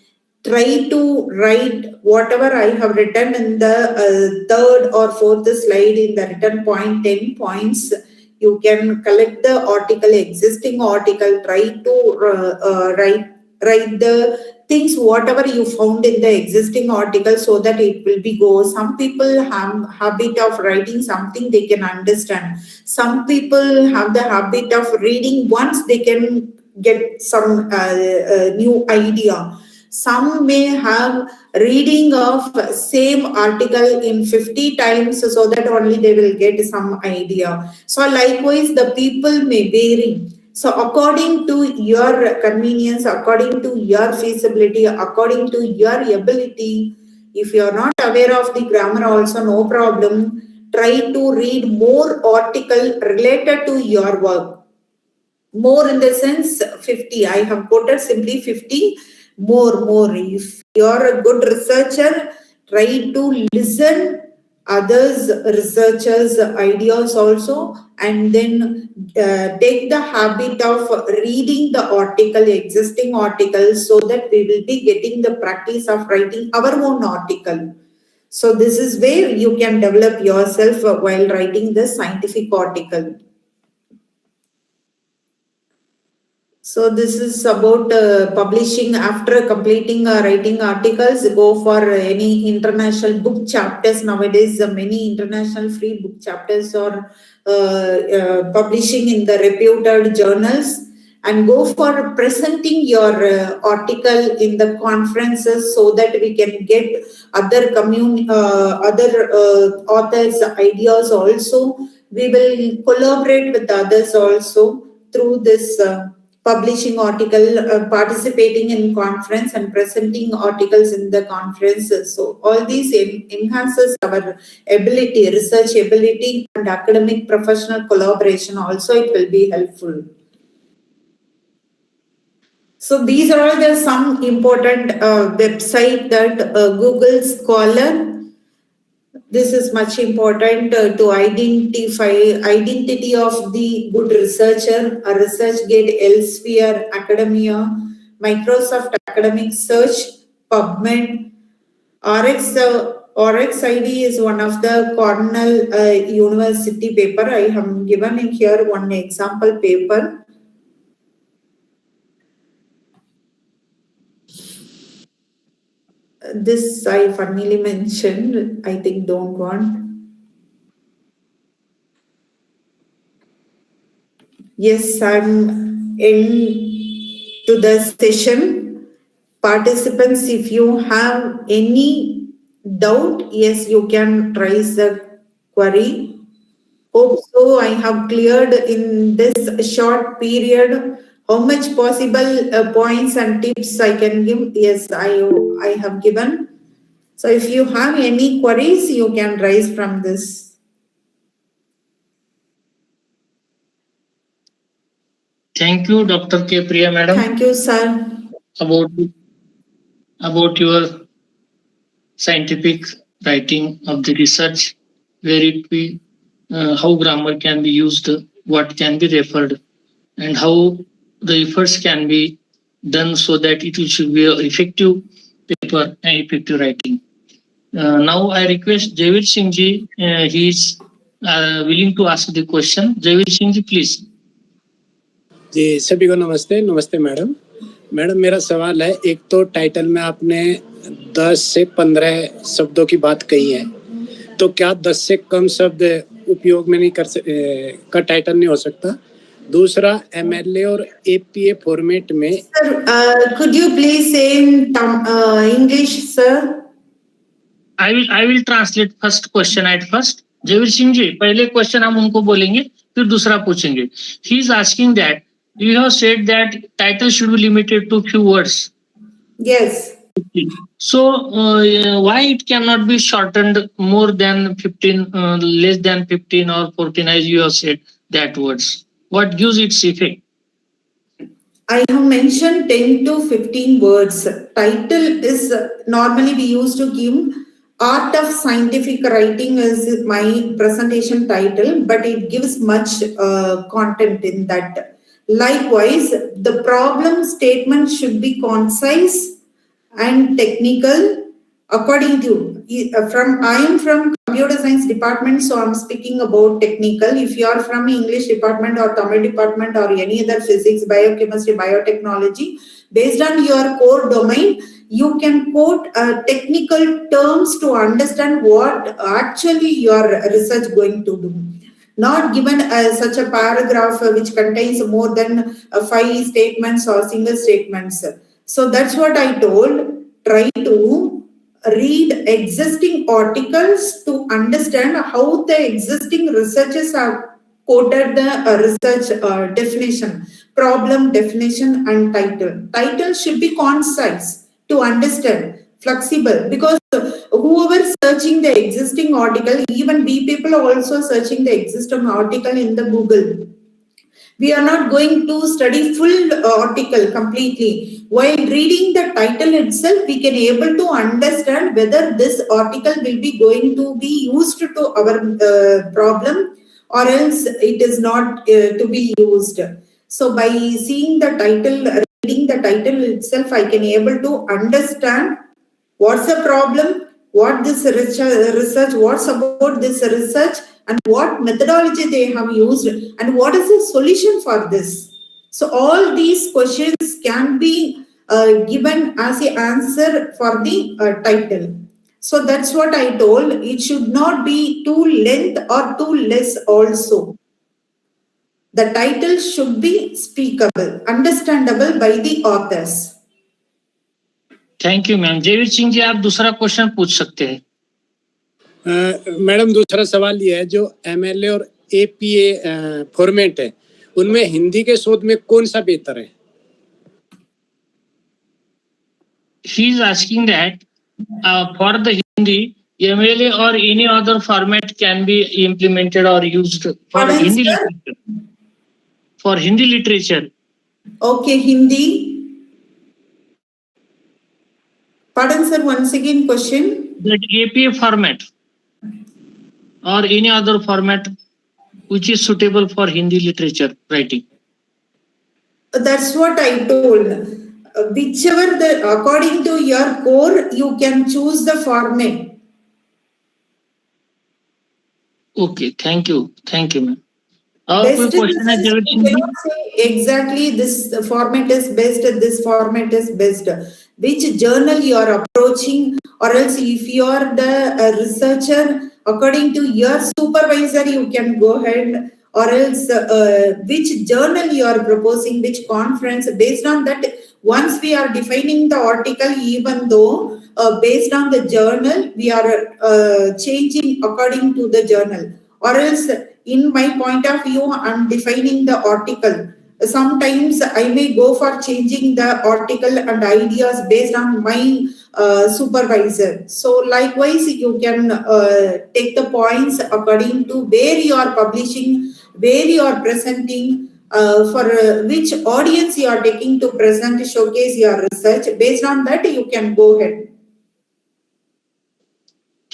Try to write whatever I have written in the third or fourth slide in the written point, 10 points. You can collect the article, existing article, try to write the things, whatever you found in the existing article, so that it will be go. Some people have habit of writing something they can understand. Some people have the habit of reading once they can get some new idea. Some may have reading of same article in 50 times so that only they will get some idea. So likewise, the people may vary. So according to your convenience, according to your feasibility, according to your ability, if you are not aware of the grammar also, no problem. Try to read more article related to your work. More in the sense 50. I have quoted simply 50. More. If you are a good researcher, try to listen others researchers ideas also, and then take the habit of reading the article, existing articles, so that we will be getting the practice of writing our own article. So this is where you can develop yourself while writing the scientific article. So this is about publishing. After completing writing articles, go for any international book chapters. Nowadays, many international free book chapters are publishing in the reputed journals. and go for presenting your article in the conferences so that we can get other authors' ideas also. We will collaborate with others also through this publishing article, participating in conference and presenting articles in the conferences. So all these enhances our ability, research ability and academic professional collaboration also it will be helpful. So these are the some important website that Google Scholar. This is much important to identify identity of the good researcher, a ResearchGate, Elsevier, Academia, Microsoft Academic Search, PubMed, RxID is one of the Cornell University paper. I have given in here one example paper. This I funnily mentioned, I think don't want. Yes, I'm into the session. Participants, if you have any doubt, yes, you can raise the query. Hope so. I have cleared in this short period how much possible points and tips I can give. Yes, I have given. So if you have any queries, you can raise from this. Thank you, Dr. K. Priya, madam. Thank you, sir. About your scientific writing of the research, where it be, how grammar can be used, what can be referred, and how the efforts can be done so that it should be an effective paper and effective writing. Now I request Javeer Singh ji, he is willing to ask the question. Javeer Singh ji, please. जी सभी को नमस्ते। नमस्ते madam. Madam मेरा सवाल है, एक तो title में आपने 10 से 15 शब्दों की बात कही है, तो क्या 10 से कम शब्द उपयोग में नहीं का टाइटल नहीं हो सकता? दूसरा एमएलए और एपीए फॉर्मेट में Sir, could you please say in English, sir? I will translate first question at first. Javeer Singh ji, पहले क्वेश्चन हम उनको बोलेंगे, फिर दूसरा पूछेंगे. He is asking that you have said that title should be limited to few words. Yes. So why it cannot be shortened more than 15, less than 15 or 14, as you have said that words? What gives its effect? I have mentioned 10 to 15 words. Title is normally we used to give Art of Scientific Writing is my presentation title, but it gives much content in that. Likewise, the problem statement should be concise and technical according to I am from computer science department, so I'm speaking about technical. If you are from English department or Tamil department or any other physics, biochemistry, biotechnology, based on your core domain, you can quote technical terms to understand what actually your research going to do. Not given such a paragraph which contains more than 5 statements or single statements. So that's what I told. Try to read existing articles to understand how the existing researchers have quoted the research definition, problem definition and title. Title should be concise to understand, flexible, because whoever searching the existing article, even we people are also searching the existing article in the Google. We are not going to study full article completely. While reading the title itself, we can able to understand whether this article will be going to be used to our problem or else it is not to be used. So by seeing the title, reading the title itself, I can able to understand what's the problem, what this research, what's about this research, and what methodology they have used, and what is the solution for this. So all these questions can be given as an answer for the title. So that's what I told. It should not be too length or too less also. The title should be speakable, understandable by the authors. Thank you ma'am. Jaiveer Singh ji, आप दूसरा question पूछ सकते हैं। Madam दूसरा सवाल ये है, जो MLA और APA फॉर्मेट है, उनमें हिंदी के शोध में कौन सा बेहतर है? He is asking that for the Hindi, MLA or any other format can be implemented or used for Pardon, Hindi sir? literature. For Hindi literature. Okay, Hindi. Pardon, sir, once again question. That APA format or any other format which is suitable for Hindi literature writing. That's what I told. Whichever according to your core, you can choose the format. Okay, thank you, ma'am. और Best कोई question है research, Jaiveer you Singh ji? cannot say exactly this format is best, this format is best. Which journal you are approaching, or else if you are the researcher, according to your supervisor, you can go ahead, or else which journal you are proposing, which conference, based on that, once we are defining the article, even though based on the journal, we are changing according to the journal, or else in my point of view, I'm defining the article. Sometimes I may go for changing the article and ideas based on my supervisor. So likewise, you can take the points according to where you are publishing, where you are presenting, for which audience you are taking to present, showcase your research. Based on that, you can go ahead.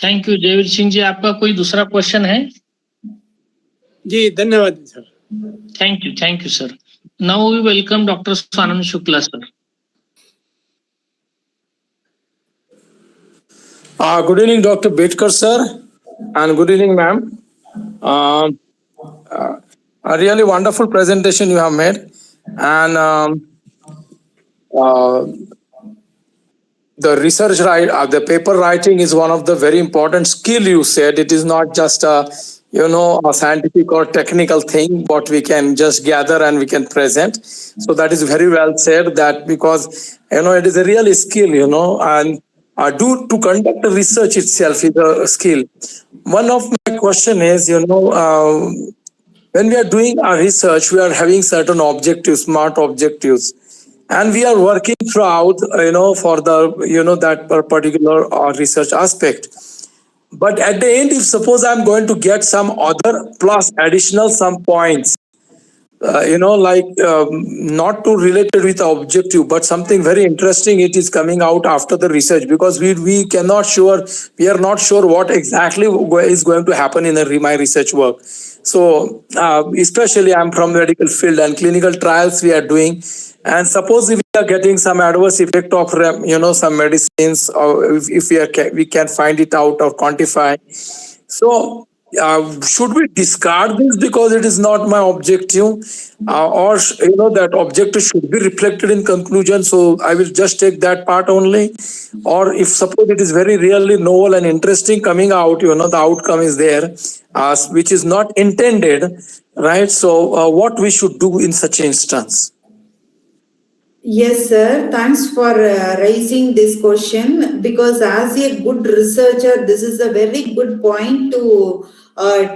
Thank you Jaiveer Singh ji. आपका कोई दूसरा question है? जी धन्यवाद sir. Thank you sir. Now we welcome doctor Swanand Shukla sir. Good evening, Dr. BETKAR sir, and good evening, ma'am. A really wonderful presentation you have made, and the research the paper writing is one of the very important skill. You said it is not just a a scientific or technical thing what we can just gather and we can present. So that is very well said, that because it is a real skill, and to conduct a research itself is a skill. One of my question is, when we are doing our research, we are having certain objectives, smart objectives, and we are working throughout, for the, that particular research aspect. But at the end, if suppose I'm going to get some other plus additional some points, not to related with the objective, but something very interesting, it is coming out after the research, because we are not sure what exactly is going to happen in my research work. So especially I'm from medical field, and clinical trials we are doing, and suppose if we are getting some adverse effect of some medicines, or if we can find it out or quantify. So should we discard this because it is not my objective, or that objective should be reflected in conclusion, so I will just take that part only? Or if suppose it is very really novel and interesting coming out, the outcome is there, which is not intended, right? So what we should do in such instance? Yes, sir. Thanks for raising this question, because as a good researcher, this is a very good point to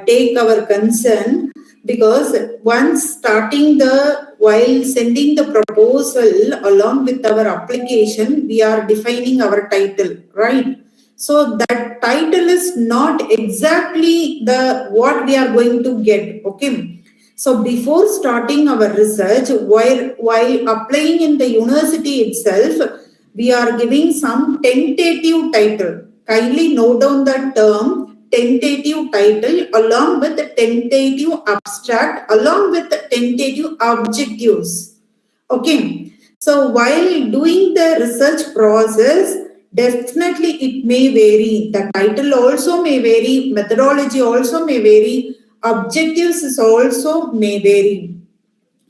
take our concern, because once while sending the proposal along with our application, we are defining our title, right? So that title is not exactly what we are going to get, okay? So before starting our research, while applying in the university itself, we are giving some tentative title. Kindly note down that term, tentative title, along with the tentative abstract, along with the tentative objectives. Okay. So while doing the research process, definitely it may vary. The title also may vary, methodology also may vary, objectives also may vary.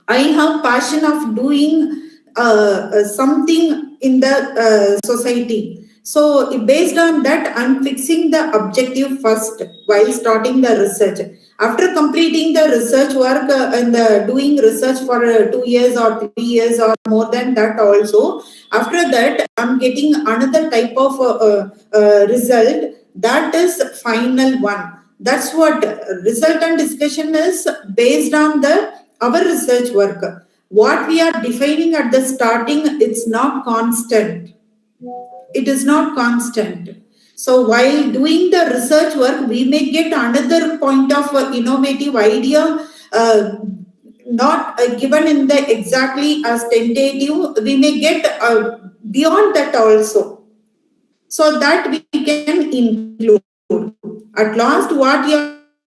I have passion of doing something in the society. So based on that, I'm fixing the objective first while starting the research. After completing the research work and doing research for 2 years or 3 years or more than that also, after that I'm getting another type of result, that is final one. That's what result and discussion is, based on the our research work. What we are defining at the starting, it's not constant. It is not constant. So while doing the research work, we may get another point of innovative idea, not given in the exactly as tentative. We may get beyond that also, so that we can include. At last, what you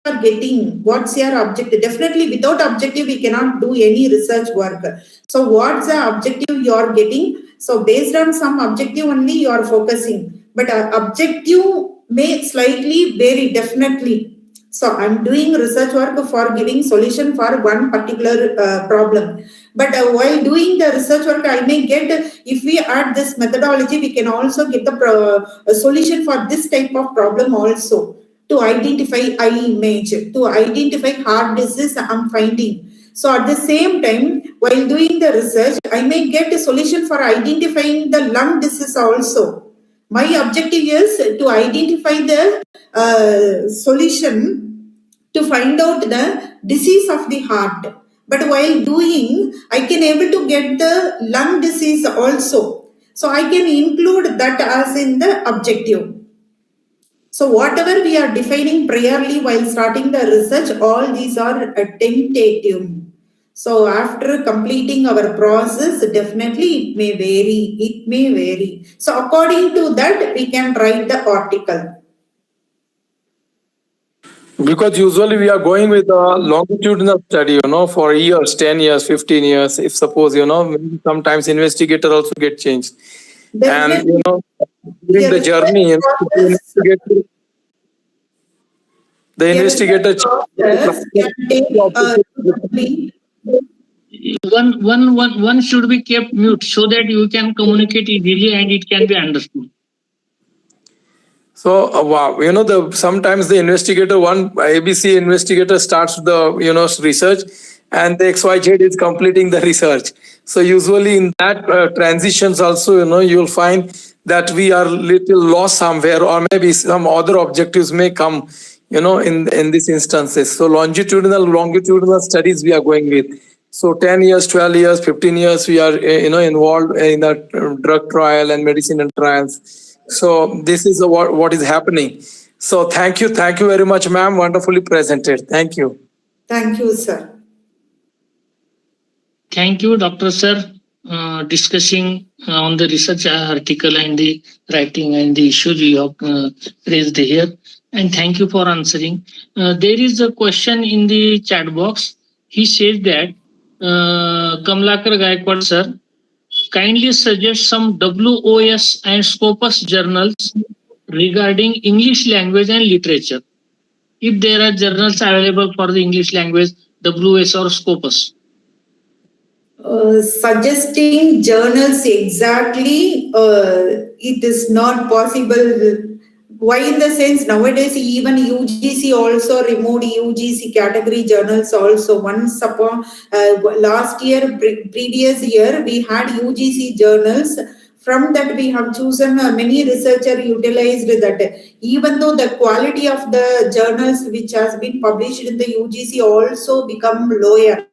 are getting, what's your objective? Definitely, without objective, we cannot do any research work. So, what's the objective you are getting? So, based on some objective only, you are focusing. But objective may slightly vary, definitely. So, I'm doing research work for giving solution for one particular problem. But while doing the research work, I may get, if we add this methodology, we can also get the solution for this type of problem also, to identify eye image, to identify heart disease I'm finding. So at the same time, while doing the research, I may get a solution for identifying the lung disease also. My objective is to identify the solution to find out the disease of the heart. But while doing, I can able to get the lung disease also. So I can include that as in the objective. So whatever we are defining priorly while starting the research, all these are tentative. So after completing our process, definitely it may vary. It may vary. So according to that, we can write the article. Because usually we are going with a longitudinal study, for years, 10 years, 15 years. If suppose, maybe sometimes investigator also get changed. Definitely. And, during the journey, the investigator one should be kept mute so that you can communicate easily and it can be understood. So, wow, sometimes the investigator, one ABC investigator starts the, research, and the XYZ is completing the research. So usually in that transitions also, you'll find that we are little lost somewhere, or maybe some other objectives may come, in these instances. So longitudinal studies we are going with. So 10 years, 12 years, 15 years, we are, involved in the drug trial and medicinal trials. So this is what is happening. So thank you very much, ma'am. Wonderfully presented. Thank you. Thank you, sir. Thank you, Dr. Sir, discussing on the research article and the writing and the issues you have raised here. And thank you for answering. There is a question in the chat box. He says that Kamlakar Gaikwad, sir, kindly suggest some WOS and Scopus journals regarding English language and literature. If there are journals available for the English language, WOS or Scopus. Suggesting journals exactly, it is not possible. Why? In the sense, nowadays even UGC also removed UGC category journals also. Once upon last year, previous year, we had UGC journals. From that, we have chosen many researchers utilized that. Even though the quality of the journals which has been published in the UGC also become lower.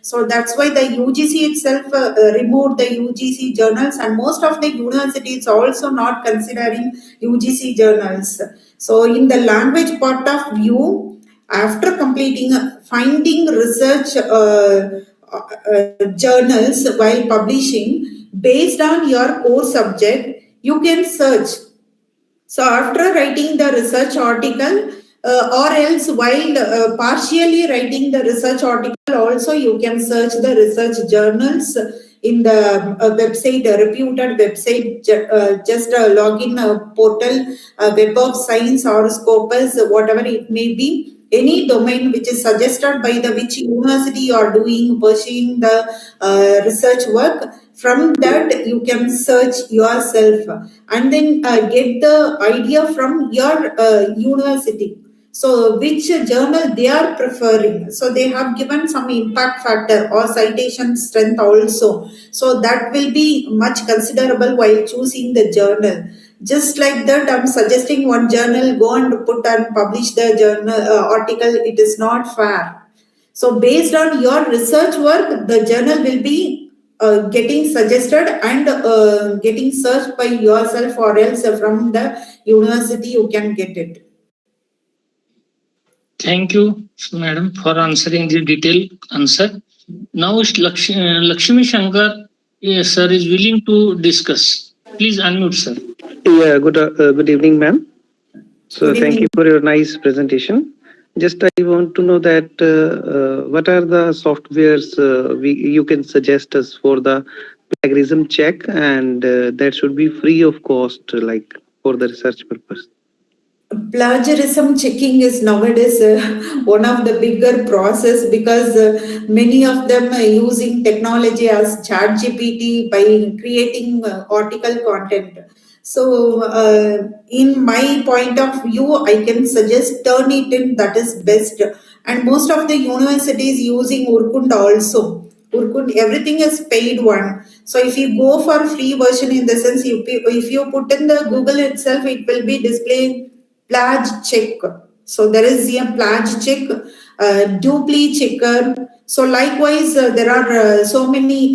So that's why the UGC itself removed the UGC journals, and most of the universities also not considering UGC journals. So in the language part of view, after completing finding research journals while publishing based on your core subject, you can search. So after writing the research article, or else while partially writing the research article also, you can search the research journals in the website, a reputed website. Just log in a portal, Web of Science or Scopus, whatever it may be. Any domain which is suggested by the which university you are doing, pursuing the research work, from that you can search yourself and then get the idea from your university. So which journal they are preferring. So they have given some impact factor or citation strength also. So that will be much considerable while choosing the journal. Just like that, I'm suggesting one journal, go and put and publish the journal article. It is not fair. So based on your research work, the journal will be getting suggested and getting searched by yourself, or else from the university you can get it. Thank you, madam, for answering the detailed answer. Now, Lakshmi Shankar, sir, is willing to discuss. Please unmute, sir. Yeah, good evening, ma'am. So Good thank evening. you for your nice presentation. Just I want to know that what are the softwares you can suggest us for the plagiarism check, and that should be free of cost, like for the research purpose. Plagiarism checking is nowadays one of the bigger process, because many of them are using technology as ChatGPT by creating article content. So in my point of view, I can suggest Turnitin, that is best. And most of the universities using Urkund also. Urkund, everything is paid one. So if you go for free version, in the sense, if you put in the Google itself, it will be displaying pledge check. So there is a pledge check, dupli checker. So likewise, there are so many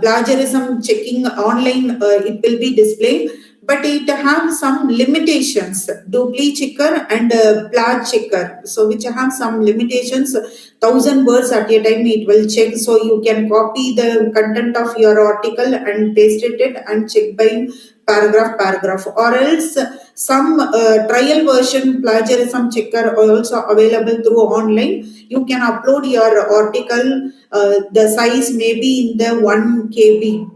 plagiarism checking online. It will be displayed, but it have some limitations. Dupli checker and pledge checker. So which have some limitations. 1,000 words at a time it will check. So you can copy the content of your article and paste it and check by paragraph, or else some trial version plagiarism checker also available through online. You can upload your article, the size may be in the 1 KB,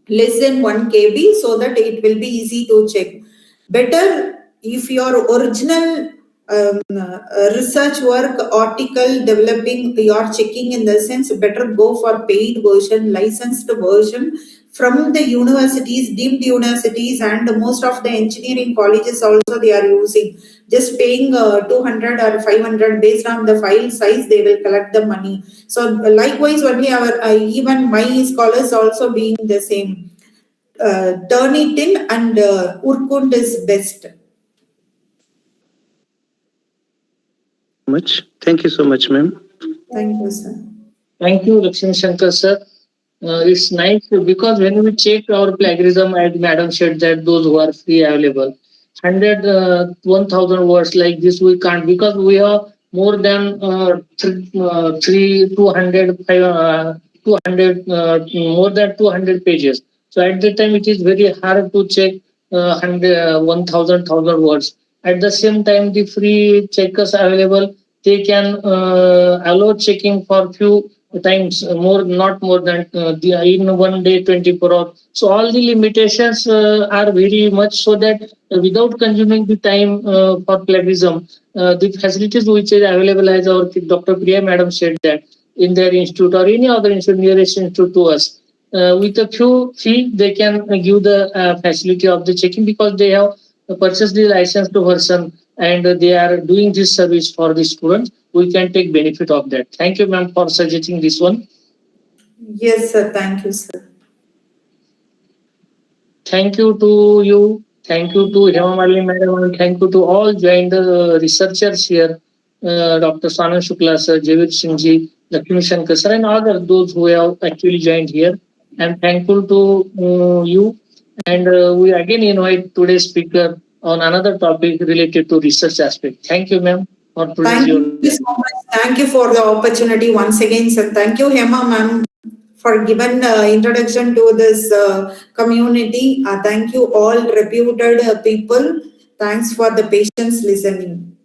less than 1 KB, so that it will be easy to check. Better if your original research work, article developing, you are checking, in the sense, better go for paid version, licensed version from the universities, deemed universities, and most of the engineering colleges also they are using. Just paying 200 or 500 based on the file size, they will collect the money. So likewise, only our even my scholars also being the same. Turnitin and Urkund is best. Thank you so much, ma'am. Thank you, sir. Thank you, Lakshmi Shankar, sir. It's nice because when we check our plagiarism, as madam said that those who are free available, 1,000 words like this we can't, because we have more than 200, 200 more than 200 pages. So at the time it is very hard to check 1,000 words. At the same time, the free checkers available, they can allow checking for few times, not more than in 1 day 24 hours. So all the limitations are very much, so that without consuming the time for plagiarism, the facilities which is available, as our Dr. Priya madam said, that in their institute or any other institute, nearest institute to us, with a few fee they can give the facility of the checking, because they have purchased the licensed version and they are doing this service for the students. We can take benefit of that. Thank you, ma'am, for suggesting this one. Yes, sir. Thank you, sir. Thank you to you. Thank you to Hemamali madam, and thank you to all joined researchers here, Dr. Sanan Shukla sir, Javid Singh ji, Lakshmi Shankar sir, and other those who have actually joined here. I'm thankful to you, and we again invite today's speaker on another topic related to research aspect. Thank you, ma'am, for Thank you so much. Thank you for the opportunity once again, sir. Thank you, Hema ma'am, for given introduction to this community. Thank you all reputed people. Thanks for the patience listening.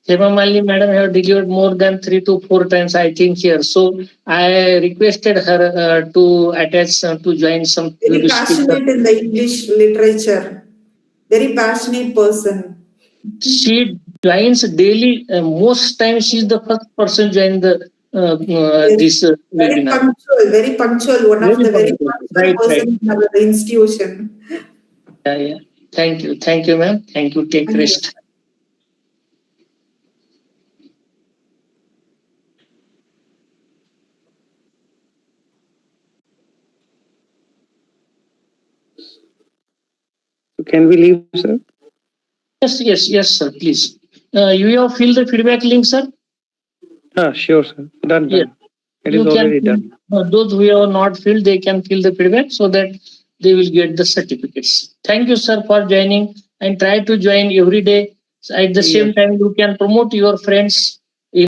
Hemamali madam have delivered more than 3 to 4 times, I think, here. So I requested her to attach, to join some. Very passionate in the English literature. Very passionate person. She joins daily. Most times she is the first person join the Yes. this Very webinar. punctual. Very punctual. One of the very punctual Right. person in our institution. Yeah. Thank you, ma'am. Thank you. Take rest. can we leave, sir? Yes, sir, please. You have filled the feedback link, sir? Sure, sir. Done. Yes. It You is can already fill- done. Those who have not filled, they can fill the feedback so that they will get the certificates. Thank you, sir, for joining, and try to join every day. At the same Yes. time, you can promote your friends